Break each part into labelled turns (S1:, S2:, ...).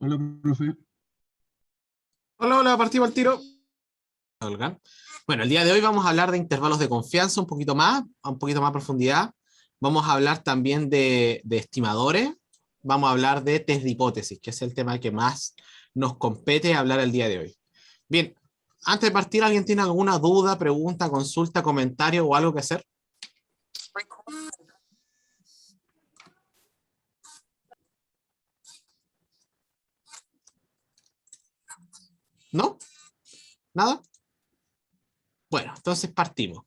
S1: Hola, profe.
S2: Hola, hola, partimos al tiro. Olga. Bueno, el día de hoy vamos a hablar de intervalos de confianza un poquito más, a un poquito más profundidad. Vamos a hablar también de estimadores. Vamos a hablar de test de hipótesis, que es el tema que más nos compete hablar el día de hoy. Bien, antes de partir, ¿alguien tiene alguna duda, pregunta, consulta, comentario o algo que hacer? ¿No? ¿Nada? Bueno, entonces partimos.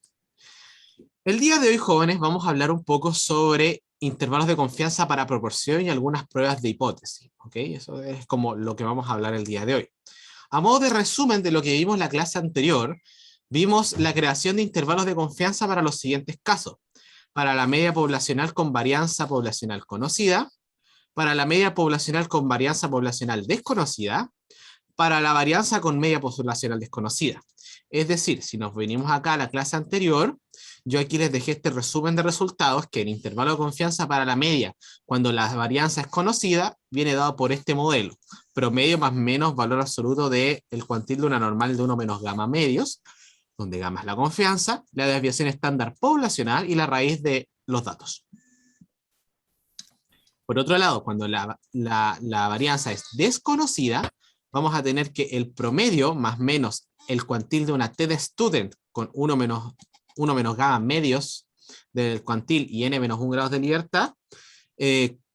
S2: El día de hoy, jóvenes, vamos a hablar un poco sobre intervalos de confianza para proporción y algunas pruebas de hipótesis. ¿Ok? Eso es como lo que vamos a hablar el día de hoy. A modo de resumen de lo que vimos en la clase anterior, vimos la creación de intervalos de confianza para los siguientes casos. Para la media poblacional con varianza poblacional conocida, para la media poblacional con varianza poblacional desconocida, para la varianza con media poblacional desconocida. Es decir, si nos venimos acá a la clase anterior, yo aquí les dejé este resumen de resultados que el intervalo de confianza para la media, cuando la varianza es conocida, viene dado por este modelo. Promedio más menos valor absoluto del cuantil de una normal de 1 menos gamma medios, donde gamma es la confianza, la desviación estándar poblacional y la raíz de los datos. Por otro lado, cuando la varianza es desconocida, vamos a tener que el promedio más menos el cuantil de una t de student con 1 menos gamma medios del cuantil y n menos 1 grados de libertad,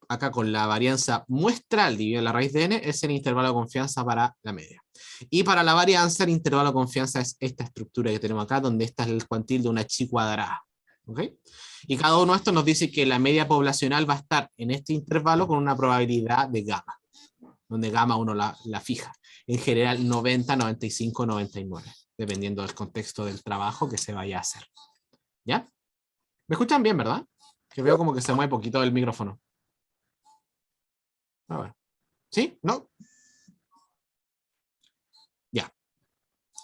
S2: acá con la varianza muestral dividida la raíz de n, es el intervalo de confianza para la media. Y para la varianza, el intervalo de confianza es esta estructura que tenemos acá, donde está el cuantil de una chi cuadrada. ¿Ok? Y cada uno de estos nos dice que la media poblacional va a estar en este intervalo con una probabilidad de gamma, donde gamma uno la fija. En general 90, 95, 99, dependiendo del contexto del trabajo que se vaya a hacer. ¿Ya? ¿Me escuchan bien, verdad? Que veo como que se mueve poquito el micrófono. A ver. ¿Sí? ¿No? Ya.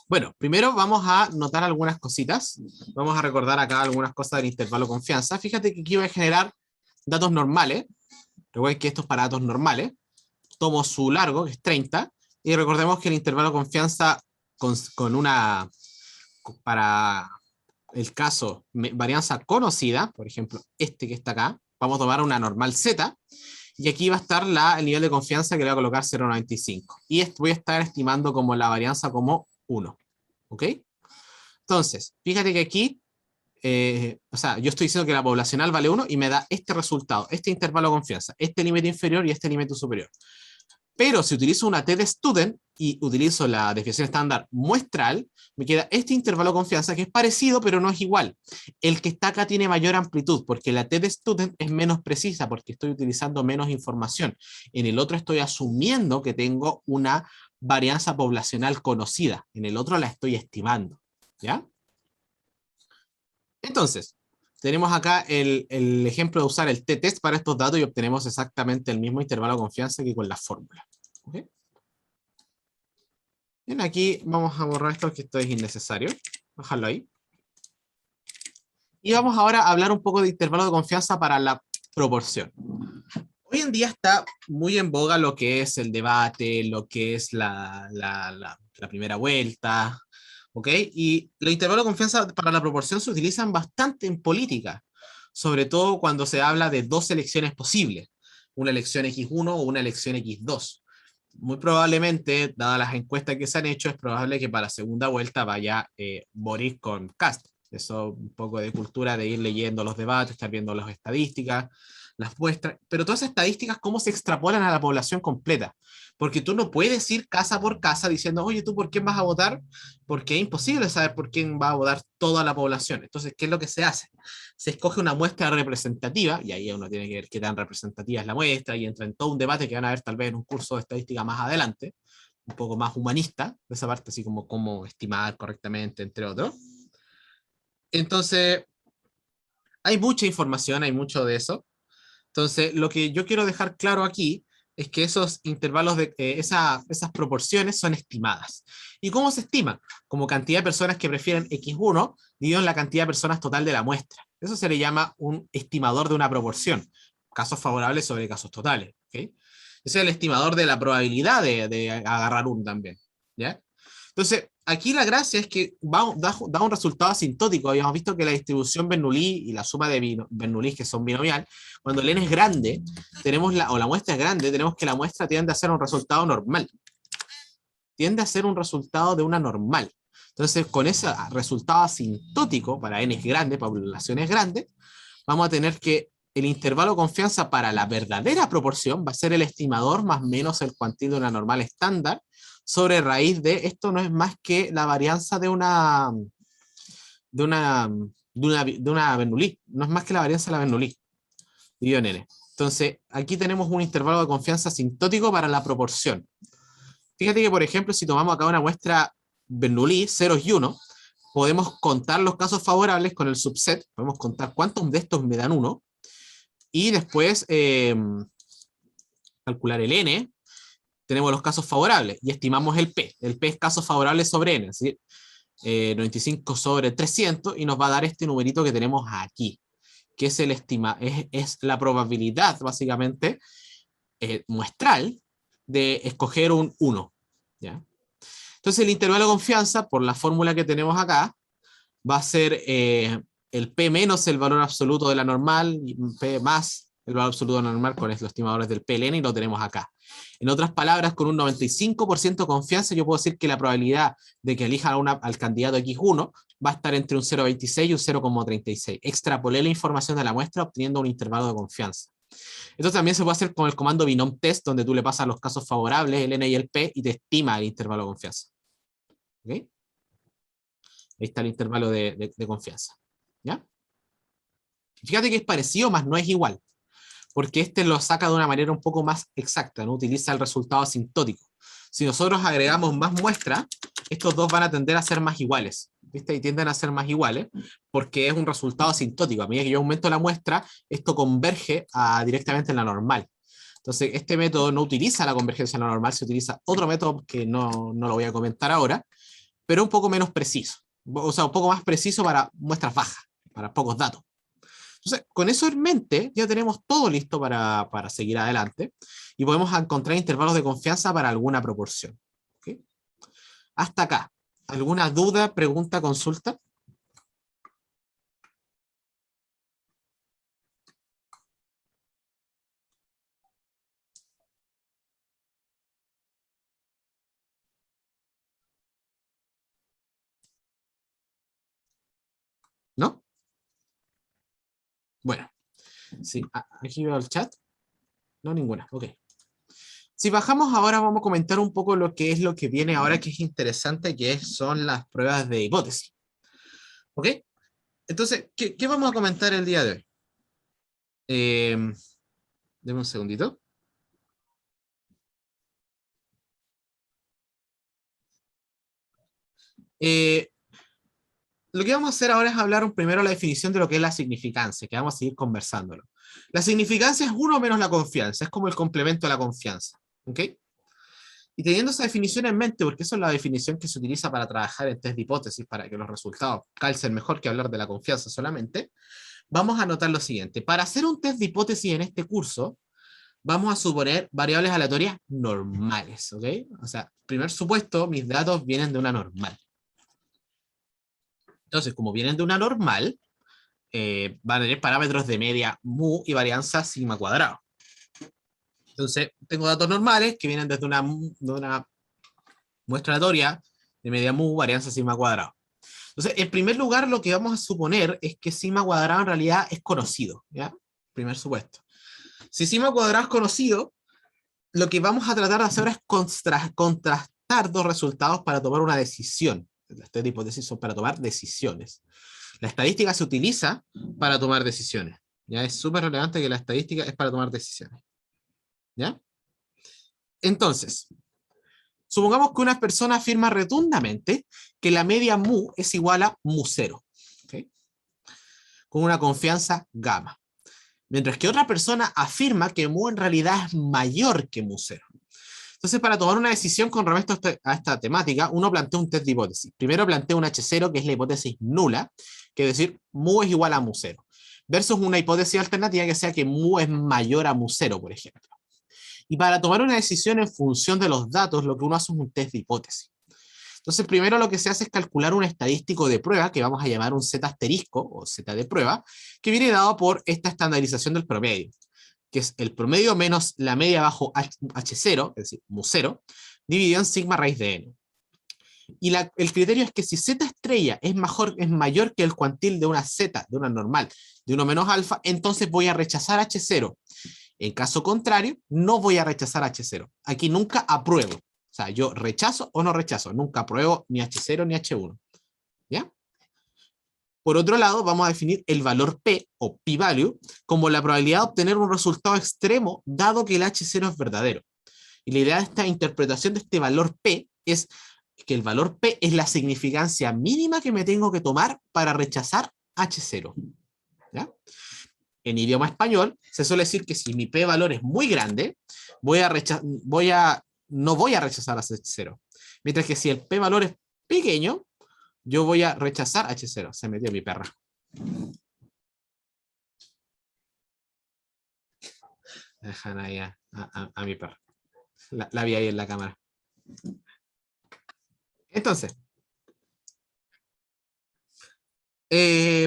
S2: Bueno, primero vamos a notar algunas cositas. Vamos a recordar acá algunas cosas del intervalo de confianza. Fíjate que aquí voy a generar datos normales. Recuerden que esto es para datos normales. Tomo su largo, que es 30, y recordemos que el intervalo de confianza con una, para el caso varianza conocida, por ejemplo, este que está acá, vamos a tomar una normal Z, y aquí va a estar el nivel de confianza que le voy a colocar 0,95. Y voy a estar estimando como la varianza como 1. ¿Ok? Entonces, fíjate que aquí, o sea, yo estoy diciendo que la poblacional vale 1 y me da este resultado, este intervalo de confianza, este límite inferior y este límite superior. Pero si utilizo una T de student y utilizo la desviación estándar muestral, me queda este intervalo de confianza que es parecido, pero no es igual. El que está acá tiene mayor amplitud, porque la T de student es menos precisa, porque estoy utilizando menos información. En el otro estoy asumiendo que tengo una varianza poblacional conocida. En el otro la estoy estimando. ¿Ya? Entonces, tenemos acá el ejemplo de usar el t-test para estos datos y obtenemos exactamente el mismo intervalo de confianza que con la fórmula. ¿Okay? Bien, aquí vamos a borrar esto, que esto es innecesario. Bajarlo ahí. Y vamos ahora a hablar un poco de intervalo de confianza para la proporción. Hoy en día está muy en boga lo que es el debate, lo que es la primera vuelta, ¿ok? Y los intervalos de confianza para la proporción se utilizan bastante en política, sobre todo cuando se habla de dos elecciones posibles, una elección X1 o una elección X2. Muy probablemente, dadas las encuestas que se han hecho, es probable que para la segunda vuelta vaya Boric con Cast. Eso, un poco de cultura de ir leyendo los debates, estar viendo las estadísticas, las muestras, pero todas esas estadísticas, ¿cómo se extrapolan a la población completa? Porque tú no puedes ir casa por casa diciendo, oye, ¿tú por quién vas a votar? Porque es imposible saber por quién va a votar toda la población. Entonces, ¿qué es lo que se hace? Se escoge una muestra representativa, y ahí uno tiene que ver qué tan representativa es la muestra, y entra en todo un debate que van a ver tal vez en un curso de estadística más adelante, un poco más humanista, de esa parte, así como cómo estimar correctamente, entre otros. Entonces, hay mucha información, hay mucho de eso. Entonces, lo que yo quiero dejar claro aquí es que esos intervalos esas proporciones son estimadas. ¿Y cómo se estima? Como cantidad de personas que prefieren X1 dividido en la cantidad de personas total de la muestra. Eso se le llama un estimador de una proporción. Casos favorables sobre casos totales. ¿Okay? Ese es el estimador de la probabilidad de agarrar uno también, ¿ya? Entonces, aquí la gracia es que da un resultado asintótico. Habíamos visto que la distribución Bernoulli y la suma de Bernoulli, que son binomial, cuando el n es grande, o la muestra es grande, tenemos que la muestra tiende a ser un resultado normal. Tiende a ser un resultado de una normal. Entonces, con ese resultado asintótico, para n es grande, para poblaciones grandes, vamos a tener que el intervalo de confianza para la verdadera proporción va a ser el estimador más menos el cuantil de una normal estándar sobre raíz de, esto no es más que la varianza de una Bernoulli, no es más que la varianza de la Bernoulli, dividido en n. Entonces, aquí tenemos un intervalo de confianza asintótico para la proporción. Fíjate que, por ejemplo, si tomamos acá una muestra Bernoulli, 0 y 1, podemos contar los casos favorables con el subset, podemos contar cuántos de estos me dan 1, y después calcular el n, tenemos los casos favorables, y estimamos el p. El p es casos favorables sobre n, es decir, 95 sobre 300, y nos va a dar este numerito que tenemos aquí, que es es la probabilidad, básicamente, muestral, de escoger un 1. ¿Ya? Entonces el intervalo de confianza, por la fórmula que tenemos acá, va a ser el P menos el valor absoluto de la normal, y P más el valor absoluto de la normal con los estimadores del PLN, y lo tenemos acá. En otras palabras, con un 95% de confianza, yo puedo decir que la probabilidad de que elija al candidato X1 va a estar entre un 0,26 y un 0,36. Extrapolé la información de la muestra obteniendo un intervalo de confianza. Esto también se puede hacer con el comando binom test, donde tú le pasas los casos favorables, el n y el p, y te estima el intervalo de confianza. ¿Ok? Ahí está el intervalo de confianza. ¿Ya? Fíjate que es parecido, más no es igual, porque este lo saca de una manera un poco más exacta, ¿no? Utiliza el resultado asintótico. Si nosotros agregamos más muestras, estos dos van a tender a ser más iguales, ¿viste? Y tienden a ser más iguales, porque es un resultado asintótico. A medida que yo aumento la muestra, esto converge directamente en la normal. Entonces, este método no utiliza la convergencia en la normal, se utiliza otro método que no lo voy a comentar ahora, pero un poco menos preciso. O sea, un poco más preciso para muestras bajas, para pocos datos. Entonces, con eso en mente, ya tenemos todo listo para seguir adelante y podemos encontrar intervalos de confianza para alguna proporción. ¿Okay? Hasta acá. ¿Alguna duda, pregunta, consulta? ¿No? Bueno, sí, aquí veo el chat. No, ninguna. Ok. Si bajamos ahora, vamos a comentar un poco lo que es lo que viene ahora, que es interesante, que son las pruebas de hipótesis. ¿Ok? Entonces, ¿qué vamos a comentar el día de hoy? Deme un segundito. Lo que vamos a hacer ahora es hablar primero la definición de lo que es la significancia, que vamos a seguir conversándolo. La significancia es uno menos la confianza, es como el complemento de la confianza. ¿Ok? Y teniendo esa definición en mente, porque esa es la definición que se utiliza para trabajar en test de hipótesis, para que los resultados calcen mejor que hablar de la confianza solamente, vamos a notar lo siguiente. Para hacer un test de hipótesis en este curso, vamos a suponer variables aleatorias normales. ¿Ok? O sea, primer supuesto, mis datos vienen de una normal. Entonces, como vienen de una normal, van a tener parámetros de media mu y varianza sigma cuadrado. Entonces, tengo datos normales que vienen desde una muestra aleatoria de media mu, varianza sigma cuadrado. Entonces, en primer lugar, lo que vamos a suponer es que sigma cuadrado en realidad es conocido, ¿ya? Primer supuesto. Si sigma cuadrado es conocido, lo que vamos a tratar de hacer es contrastar dos resultados para tomar una decisión. Estas hipótesis son para tomar decisiones. La estadística se utiliza para tomar decisiones. ¿Ya? Es súper relevante que la estadística es para tomar decisiones. ¿Ya? Entonces, supongamos que una persona afirma rotundamente que la media mu es igual a mu0. ¿Okay? Con una confianza gamma. Mientras que otra persona afirma que mu en realidad es mayor que mu0. Entonces, para tomar una decisión con respecto a esta temática, uno plantea un test de hipótesis. Primero plantea un H0, que es la hipótesis nula, que es decir, mu es igual a mu0, versus una hipótesis alternativa que sea que mu es mayor a mu0, por ejemplo. Y para tomar una decisión en función de los datos, lo que uno hace es un test de hipótesis. Entonces, primero lo que se hace es calcular un estadístico de prueba, que vamos a llamar un Z asterisco, o Z de prueba, que viene dado por esta estandarización del promedio, que es el promedio menos la media bajo H0, es decir, mu0, dividido en sigma raíz de n. Y el criterio es que si Z estrella es mayor que el cuantil de una Z, de una normal, de 1 menos alfa, entonces voy a rechazar H0. En caso contrario, no voy a rechazar H0. Aquí nunca apruebo. O sea, yo rechazo o no rechazo. Nunca apruebo ni H0 ni H1. ¿Ya? Por otro lado, vamos a definir el valor P, o p-value, como la probabilidad de obtener un resultado extremo, dado que el H0 es verdadero. Y la idea de esta interpretación de este valor P es que el valor P es la significancia mínima que me tengo que tomar para rechazar H0. ¿Ya? En idioma español, se suele decir que si mi p-valor es muy grande, no voy a rechazar H0. Mientras que si el p-valor es pequeño, yo voy a rechazar H0. Se metió mi perra. Dejan ahí a mi perra. La vi ahí en la cámara. Entonces,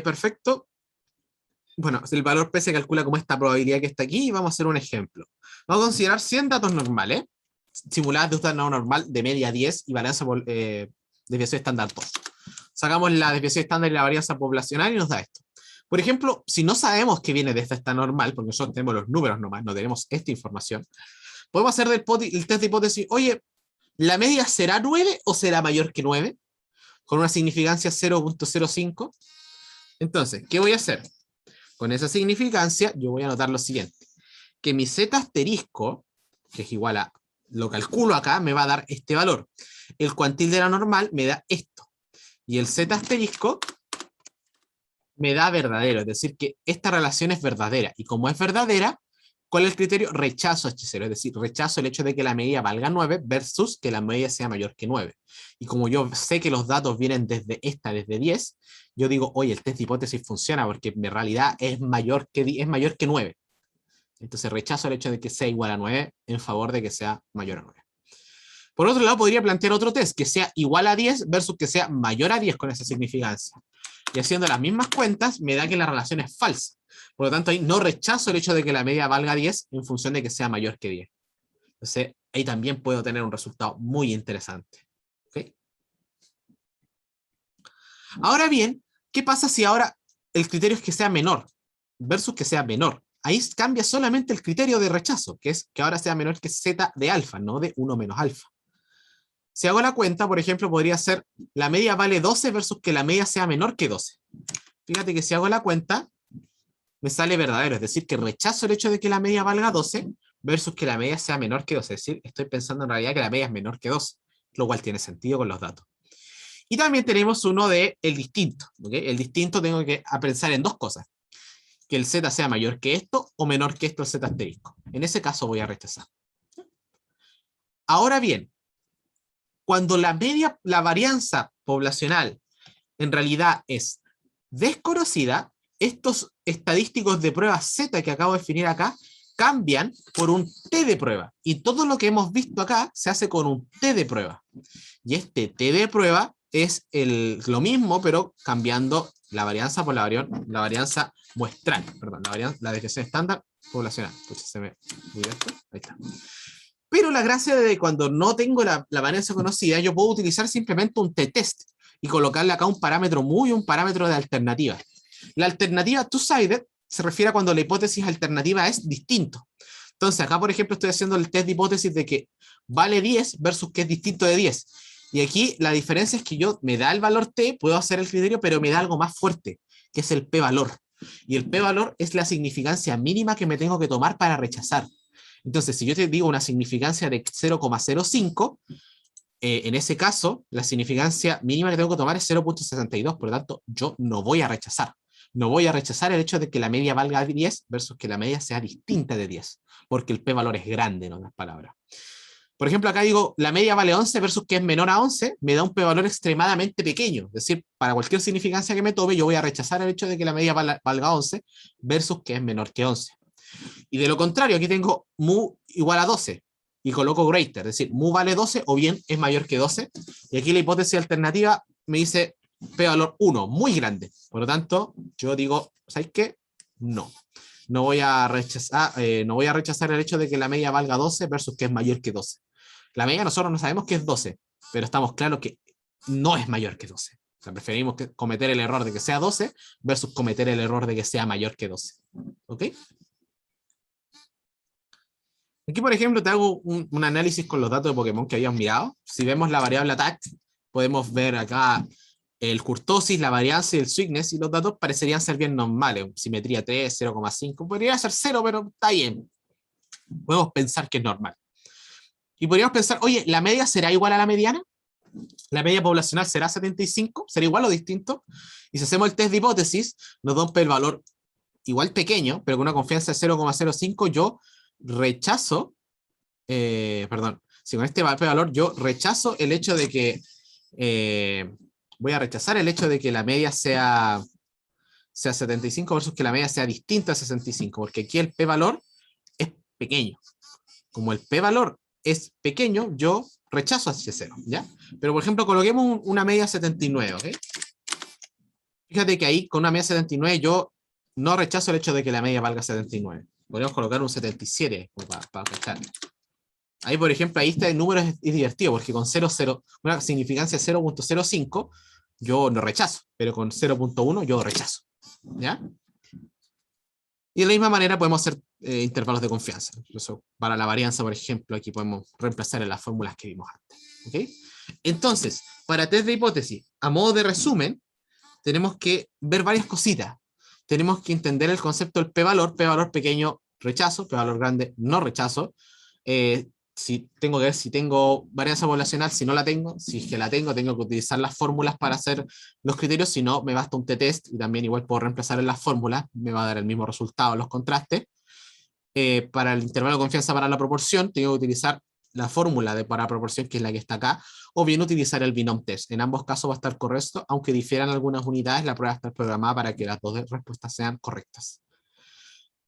S2: perfecto. Bueno, el valor P se calcula como esta probabilidad que está aquí y vamos a hacer un ejemplo. Vamos a considerar 100 datos normales, simuladas de un estado normal de media 10 y varianza por desviación estándar 2. Sacamos la desviación estándar y la varianza poblacional y nos da esto. Por ejemplo, si no sabemos que viene de esta normal, porque nosotros tenemos los números nomás, no tenemos esta información, podemos hacer el test de hipótesis, oye, ¿la media será 9 o será mayor que 9? Con una significancia 0.05. Entonces, ¿qué voy a hacer? Con esa significancia, yo voy a anotar lo siguiente, que mi Z asterisco, que es igual a, lo calculo acá, me va a dar este valor. El cuantil de la normal me da esto. Y el Z asterisco me da verdadero, es decir, que esta relación es verdadera. Y como es verdadera, ¿cuál es el criterio? Rechazo H0, es decir, rechazo el hecho de que la medida valga 9 versus que la medida sea mayor que 9. Y como yo sé que los datos vienen desde 10, yo digo, oye, el test de hipótesis funciona porque en realidad es mayor que 9. Entonces rechazo el hecho de que sea igual a 9 en favor de que sea mayor a 9. Por otro lado, podría plantear otro test, que sea igual a 10 versus que sea mayor a 10 con esa significancia. Y haciendo las mismas cuentas, me da que la relación es falsa. Por lo tanto, ahí no rechazo el hecho de que la media valga 10 en función de que sea mayor que 10. Entonces, ahí también puedo tener un resultado muy interesante. ¿Okay? Ahora bien, ¿qué pasa si ahora el criterio es que sea menor versus que sea menor? Ahí cambia solamente el criterio de rechazo, que es que ahora sea menor que z de alfa, no de 1 menos alfa. Si hago la cuenta, por ejemplo, podría ser la media vale 12 versus que la media sea menor que 12. Fíjate que si hago la cuenta, me sale verdadero, es decir, que rechazo el hecho de que la media valga 12 versus que la media sea menor que 12. Es decir, estoy pensando en realidad que la media es menor que 12, lo cual tiene sentido con los datos. Y también tenemos uno de el distinto. ¿Okay? El distinto tengo que pensar en dos cosas. Que el z sea mayor que esto o menor que esto el z asterisco. En ese caso voy a rechazar. Ahora bien, cuando la varianza poblacional en realidad es desconocida, estos estadísticos de prueba Z que acabo de definir acá cambian por un T de prueba. Y todo lo que hemos visto acá se hace con un T de prueba. Y este T de prueba es lo mismo, pero cambiando la varianza por la varianza muestral. Perdón, la desviación estándar poblacional. Pucha, se me olvidó esto. Ahí está. Pero la gracia de cuando no tengo la varianza conocida, yo puedo utilizar simplemente un t-test y colocarle acá un parámetro un parámetro de alternativa. La alternativa two-sided se refiere a cuando la hipótesis alternativa es distinto. Entonces acá, por ejemplo, estoy haciendo el test de hipótesis de que vale 10 versus que es distinto de 10. Y aquí la diferencia es que yo me da el valor t, puedo hacer el criterio, pero me da algo más fuerte, que es el p-valor. Y el p-valor es la significancia mínima que me tengo que tomar para rechazar. Entonces, si yo te digo una significancia de 0,05, en ese caso, la significancia mínima que tengo que tomar es 0.62, por lo tanto, yo no voy a rechazar. No voy a rechazar el hecho de que la media valga 10 versus que la media sea distinta de 10, porque el p-valor es grande, en otras palabras. Por ejemplo, acá digo, la media vale 11 versus que es menor a 11, me da un p-valor extremadamente pequeño. Es decir, para cualquier significancia que me tome, yo voy a rechazar el hecho de que la media valga 11 versus que es menor que 11. Y de lo contrario, aquí tengo mu igual a 12 y coloco greater, es decir, mu vale 12 o bien es mayor que 12. Y aquí la hipótesis alternativa me dice P valor 1, muy grande. Por lo tanto, yo digo, ¿sabes qué? No. No voy a rechazar el hecho de que la media valga 12 versus que es mayor que 12. La media nosotros no sabemos que es 12, pero estamos claros que no es mayor que 12. O sea, preferimos cometer el error de que sea 12 versus cometer el error de que sea mayor que 12. ¿Ok? Aquí, por ejemplo, te hago un análisis con los datos de Pokémon que habíamos mirado. Si vemos la variable attack, podemos ver acá el curtosis, la varianza y el sweetness, y los datos parecerían ser bien normales. Simetría 3, 0,5. Podría ser 0, pero está bien. Podemos pensar que es normal. Y podríamos pensar, oye, ¿la media será igual a la mediana? ¿La media poblacional será 75? ¿Será igual o distinto? Y si hacemos el test de hipótesis, nos da el valor igual pequeño, pero con una confianza de 0,05, yo rechazo, perdón, si con este valor yo rechazo el hecho de que, voy a rechazar el hecho de que la media sea 75 versus que la media sea distinta a 65, porque aquí el p-valor es pequeño. Como el p-valor es pequeño, yo rechazo hacia 0, ¿ya? Pero, por ejemplo, coloquemos una media 79, ¿ok? Fíjate que ahí, con una media 79, yo no rechazo el hecho de que la media valga 79. Podríamos colocar un 77 para cachar. Ahí, por ejemplo, ahí este número es divertido, porque con 0,0, una significancia 0,05, yo no rechazo, pero con 0,1 yo rechazo, ¿ya? Y de la misma manera podemos hacer intervalos de confianza. Incluso para la varianza, por ejemplo, aquí podemos reemplazar en las fórmulas que vimos antes. ¿Okay? Entonces, para test de hipótesis, a modo de resumen, tenemos que ver varias cositas. Tenemos que entender el concepto del p-valor pequeño, rechazo, p-valor grande, no rechazo. Si tengo que ver si tengo varianza poblacional, si no la tengo, si es que la tengo que utilizar las fórmulas para hacer los criterios, si no, me basta un t-test y también igual puedo reemplazar en las fórmulas, me va a dar el mismo resultado en los contrastes. Para el intervalo de confianza para la proporción, tengo que utilizar la fórmula para proporción, que es la que está acá, o bien utilizar el binom test. En ambos casos va a estar correcto, aunque difieran algunas unidades, la prueba va a estar programada para que las dos respuestas sean correctas.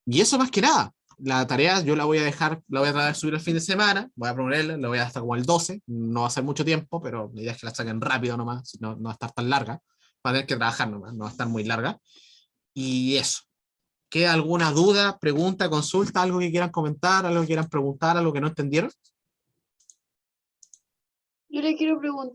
S2: Y eso más que nada. La tarea yo la voy a dejar, la voy a tratar de subir el fin de semana, voy a proponerla, la voy a hasta como el 12, no va a ser mucho tiempo, pero la idea es que la saquen rápido nomás, no, no va a estar tan larga, va a tener que trabajar nomás, no va a estar muy larga. Y eso. ¿Queda alguna duda, pregunta, consulta, algo que quieran comentar, algo que quieran preguntar, algo que no entendieron?
S1: Yo le quiero preguntar